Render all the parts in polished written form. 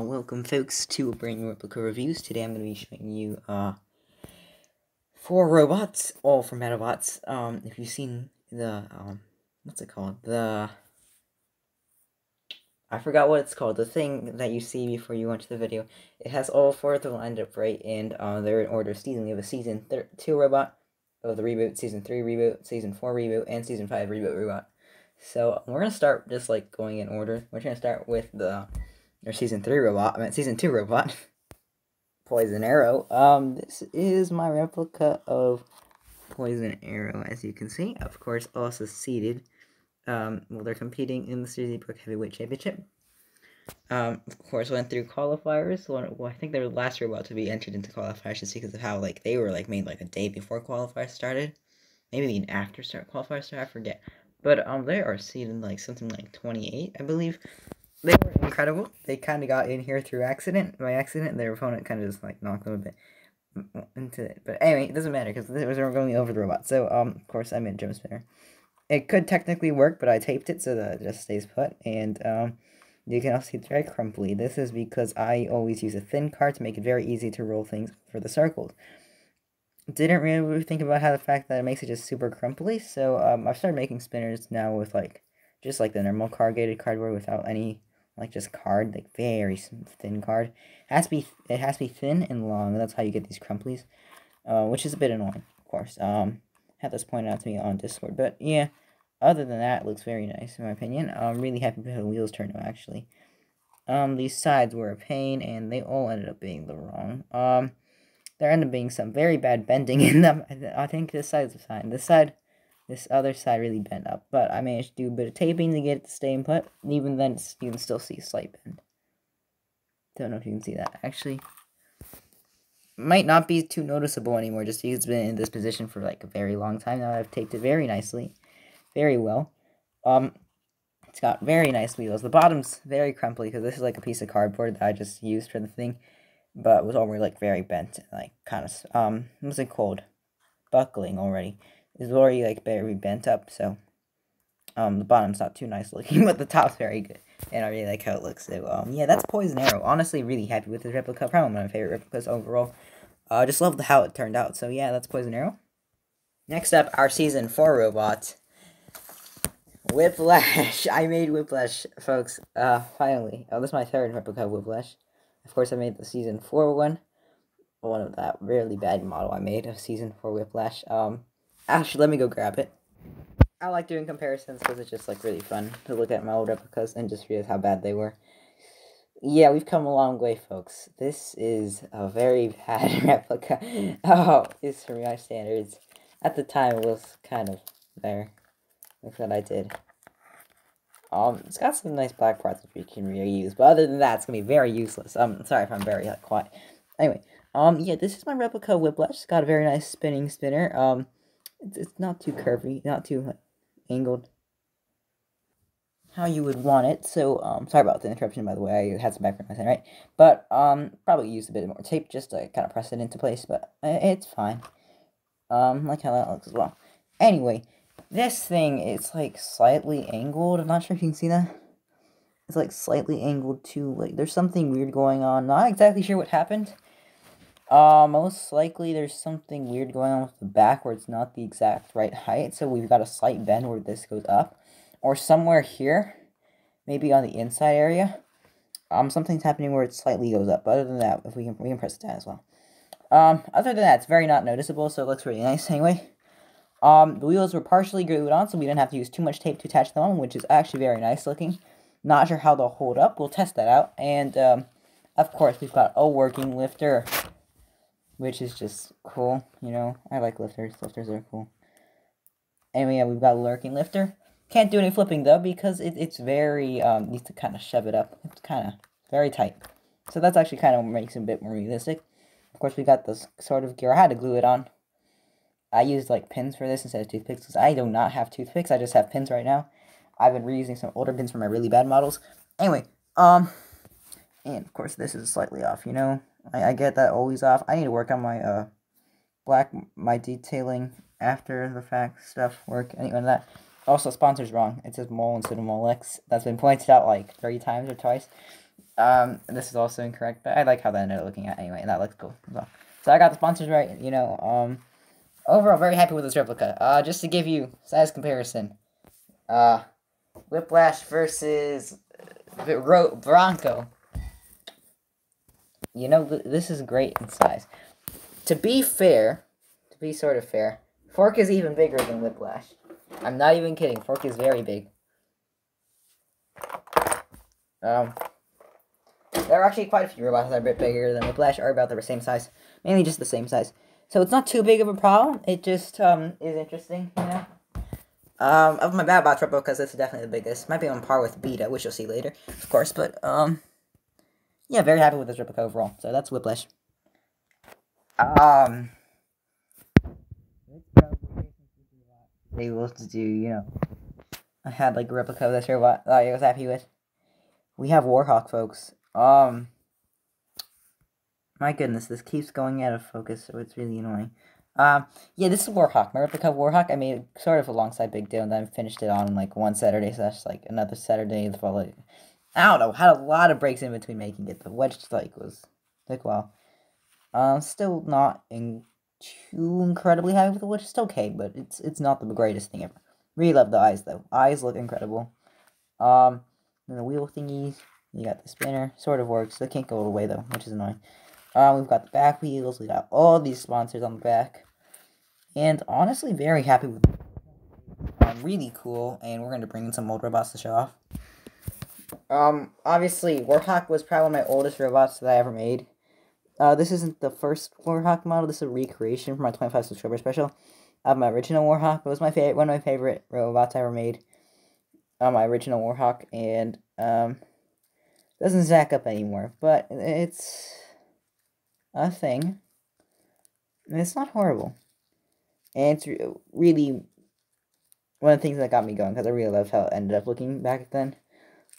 Welcome folks to a brand new Replica Reviews. Today I'm going to be showing you 4 robots, all from Battlebots. If you've seen the, what's it called? I forgot what it's called, the thing that you see before you watch the video. It has all 4 of them lined up right, and they're in order of season. We have a Season 2 robot of the reboot, Season 3 reboot, Season 4 reboot, and Season 5 reboot robot. So we're going to start just like going in order. We're going to start with Season 2 robot, Poison Arrow. This is my replica of Poison Arrow, as you can see. Of course, also seeded. Well, they're competing in the Replica Heavyweight Championship. Of course, went through qualifiers. Well, I think they were the last robot to be entered into qualifiers just because of how, they were, made, a day before qualifiers started. Maybe even after qualifiers started, I forget. But, they are seeded, something like 28, I believe. They were incredible. They kind of got in here through accident. By accident, their opponent kind of just, knocked them a bit into it. But anyway, it doesn't matter, because they were going over the robot. So, of course, I made a jump spinner. It could technically work, but I taped it so that it just stays put. And, you can also see it's very crumply. This is because I always use a thin card to make it very easy to roll things for the circles. Didn't really think about how the fact that it makes it just super crumply. So, I've started making spinners now with, just the normal corrugated cardboard without any just card, very thin card. It has to be thin and long. That's how you get these crumplies, which is a bit annoying, of course. Had this pointed out to me on Discord, but yeah. Other than that, it looks very nice in my opinion. I'm really happy with how the wheels turned out actually. These sides were a pain, and they all ended up being the wrong. There ended up being some very bad bending in them. I think this side's fine. This other side really bent up, but I managed to do a bit of taping to get it to stay in put. And even then, you can still see a slight bend. Don't know if you can see that. Actually, might not be too noticeable anymore, just because it's been in this position for a very long time now. I've taped it very nicely, very well. It's got very nice wheels. The bottom's very crumply because this is a piece of cardboard that I just used for the thing, but it was already very bent, kind of what's it called? Buckling already. It's already very bent up, so the bottom's not too nice looking, but the top's very good, and I really like how it looks. So yeah, that's Poison Arrow. Honestly, really happy with this replica. Probably one of my favorite replicas overall. Just love how it turned out. So yeah, that's Poison Arrow. Next up, our Season 4 robot, Whiplash. I made Whiplash, folks. Finally. Oh, this is my third replica of Whiplash. Of course, I made the Season 4 one of that really bad model I made of Season 4 Whiplash. Actually, let me go grab it. I like doing comparisons because it's just, really fun to look at my old replicas and just realize how bad they were. Yeah, we've come a long way, folks. This is a very bad replica. Oh, it's for my standards. At the time, it was kind of there. Look what I did. It's got some nice black parts which we can reuse, but other than that, it's gonna be very useless. Sorry if I'm very, quiet. Anyway, yeah, this is my replica Whiplash. It's got a very nice spinning spinner. It's not too curvy, not too angled how you would want it. So, sorry about the interruption, by the way. I had some background noise, right? But, probably used a bit more tape just to kind of press it into place, but it's fine. Like how that looks as well. Anyway, this thing is, slightly angled. I'm not sure if you can see that. It's, slightly angled too. There's something weird going on. Not exactly sure what happened. Most likely there's something weird going on with the back where it's not the exact right height, so we've got a slight bend where this goes up, or somewhere here, maybe on the inside area, something's happening where it slightly goes up. But other than that, if we can press it down as well. Other than that, it's very not noticeable, so it looks really nice anyway. The wheels were partially glued on, so we didn't have to use too much tape to attach them on, which is actually very nice looking. Not sure how they'll hold up. We'll test that out. And, of course, we've got a working lifter, which is just cool, I like lifters. Lifters are cool. Anyway, yeah, we've got a working lifter. Can't do any flipping, though, because it's very, needs to kind of shove it up. It's kind of very tight. So that's actually kind of makes it a bit more realistic. Of course, we got this sort of gear. I had to glue it on. I used, pins for this instead of toothpicks, because I do not have toothpicks. I just have pins right now. I've been reusing some older pins for my really bad models. Anyway, and of course, this is slightly off, I get that always off. I need to work on my, my detailing after the fact stuff, anyway, that. Also, sponsor's wrong. It says Mole instead of Molex. That's been pointed out, 3 times or twice. This is also incorrect, but I like how that ended up looking at anyway, and that looks cool as well. So I got the sponsors right, you know, overall very happy with this replica. Just to give you size comparison, Whiplash versus Bronco. You know, this is great in size. To be fair, to be sort of fair, Fork is even bigger than Whiplash. I'm not even kidding, Fork is very big. There are actually quite a few robots that are a bit bigger than Whiplash, or about the same size. Mainly just the same size. So it's not too big of a problem, it just, is interesting, you know? Of my Battlebots replicas, this is definitely the biggest. Might be on par with Beta, which you'll see later, of course, but, yeah, very happy with this replica overall. So that's Whiplash. Able to do, you know, I had like a replica of this robot that I was happy with. We have Warhawk, folks. My goodness, this keeps going out of focus, so it's really annoying. Yeah, this is Warhawk. My replica of Warhawk, I made sort of alongside Big Deal, and then I finished it on like one Saturday, so that's like another Saturday the following. I don't know, had a lot of breaks in between making it. The wedge like was like well. Still not too incredibly happy with the wedge. It's okay, but it's not the greatest thing ever. Really love the eyes though. Eyes look incredible. And the wheel thingies. You got the spinner, sort of works. They can't go all the way though, which is annoying. We've got the back wheels. We got all these sponsors on the back, and honestly, very happy with it. Really cool, and we're gonna bring in some old robots to show off. Obviously, Warhawk was probably one of my oldest robots that I ever made. This isn't the first Warhawk model. This is a recreation from my 25 subscriber special of my original Warhawk. It was my one of my favorite robots I ever made. My original Warhawk, and doesn't stack up anymore, but it's a thing. And it's not horrible, and it's really one of the things that got me going because I really loved how it ended up looking back then.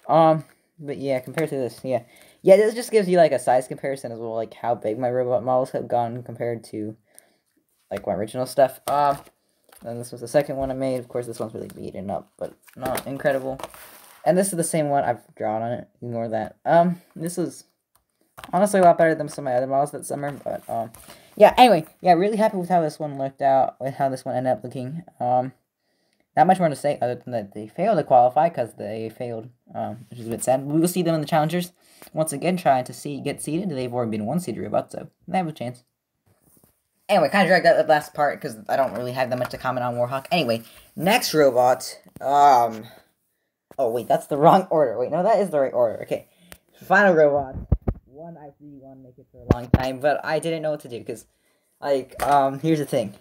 But yeah, compared to this, yeah, this just gives you like a size comparison as well, like how big my robot models have gone compared to like my original stuff. And this was the second one I made. Of course, this one's really beaten up, but not incredible. And this is the same one I've drawn on it. Ignore that. This is honestly a lot better than some of my other models that summer, but yeah. Anyway, yeah, really happy with how this one looked out, with how this one ended up looking. Not much more to say other than that they failed to qualify because they failed, which is a bit sad. We will see them in the challengers once again, trying to get seeded. They've already been one-seeded robots, so they have a chance. Anyway, kind of dragged out the last part because I don't really have that much to comment on Warhawk. Anyway, next robot. Oh wait, that's the wrong order. Wait, no, that is the right order. Okay, final robot. One I really want to make it for a long time, but I didn't know what to do because, like, here's the thing.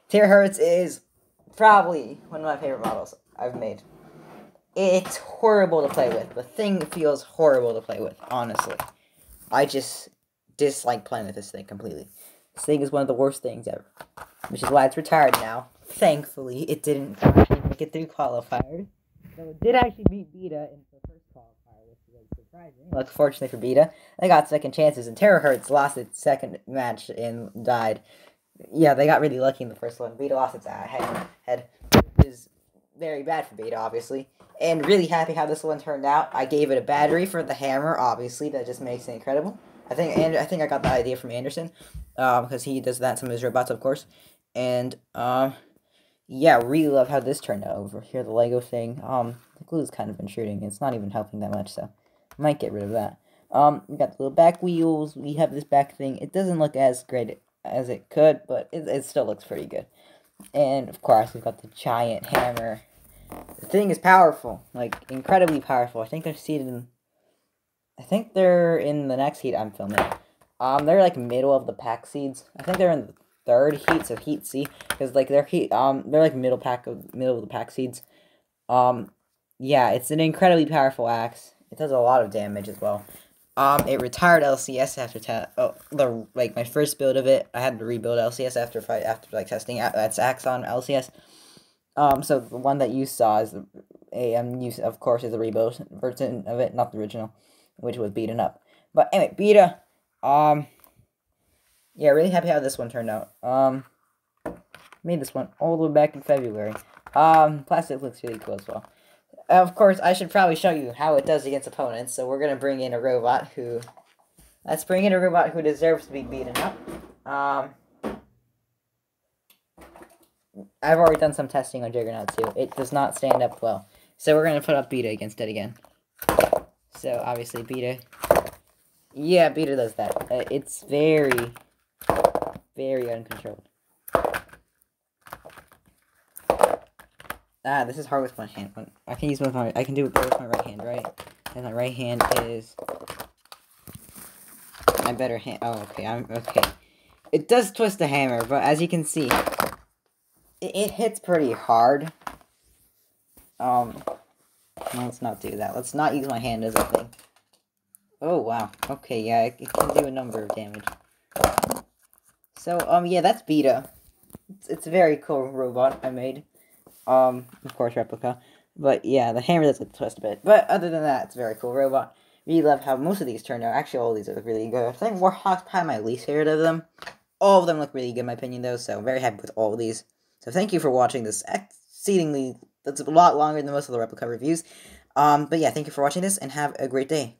Terahertz is probably one of my favorite models I've made. It's horrible to play with. The thing feels horrible to play with, honestly. I just dislike playing with this thing completely. This thing is one of the worst things ever. Which is why it's retired now. Thankfully, it didn't actually make it through qualifiers. So it did actually beat Beta in the first qualifier, which was surprising. Like, fortunately for Beta, they got second chances, and Terahertz lost its second match and died. Yeah, they got really lucky in the first one. Beta lost its head, which is very bad for Beta, obviously. And really happy how this one turned out. I gave it a battery for the hammer, obviously. That just makes it incredible. I think I got the idea from Anderson, because he does that in some of his robots, of course. And yeah, really love how this turned out over here. The Lego thing. The glue's kind of intruding. It's not even helping that much, so I might get rid of that. We got the little back wheels. We have this back thing. It doesn't look as great as it could, but it still looks pretty good. And of course, we've got the giant hammer. The thing is powerful, like incredibly powerful. I think they're seated in. I think they're in the next heat I'm filming. They're like middle of the pack seeds. I think they're in the third heat, so heat C, because like they're like middle of the pack seeds. Yeah, it's an incredibly powerful axe. It does a lot of damage as well. It retired LCS after my first build of it. I had to rebuild LCS after like testing its axe on LCS. So the one that you saw is of course is the rebuild version of it, not the original, which was beaten up. But anyway, Beta, yeah, really happy how this one turned out. Made this one all the way back in February. Plastic looks really cool as well. Of course, I should probably show you how it does against opponents, so we're gonna bring in a robot who... Let's bring in a robot who deserves to be beaten up. I've already done some testing on Juggernaut too. It does not stand up well. So we're gonna put up Beta against it again. So, obviously, Beta... Yeah, Beta does that. It's very, very uncontrolled. This is hard with one hand. I can use both my... I can do it both with my right hand, right? And my right hand is... my better hand... Oh, okay, okay. It does twist the hammer, but as you can see... It hits pretty hard. Let's not do that. Let's not use my hand as a thing. Oh, wow. Okay, yeah, it can do a number of damage. So, yeah, that's Beta. It's a very cool robot I made. Of course, Replica. But, yeah, the hammer does twist a bit. But, other than that, it's a very cool robot. Really love how most of these turned out. Actually, all of these are really good. I think Warhawk's probably my least favorite of them. All of them look really good, in my opinion, though, so I'm very happy with all of these. So, thank you for watching this exceedingly... That's a lot longer than most of the Replica reviews. But, yeah, thank you for watching this, and have a great day.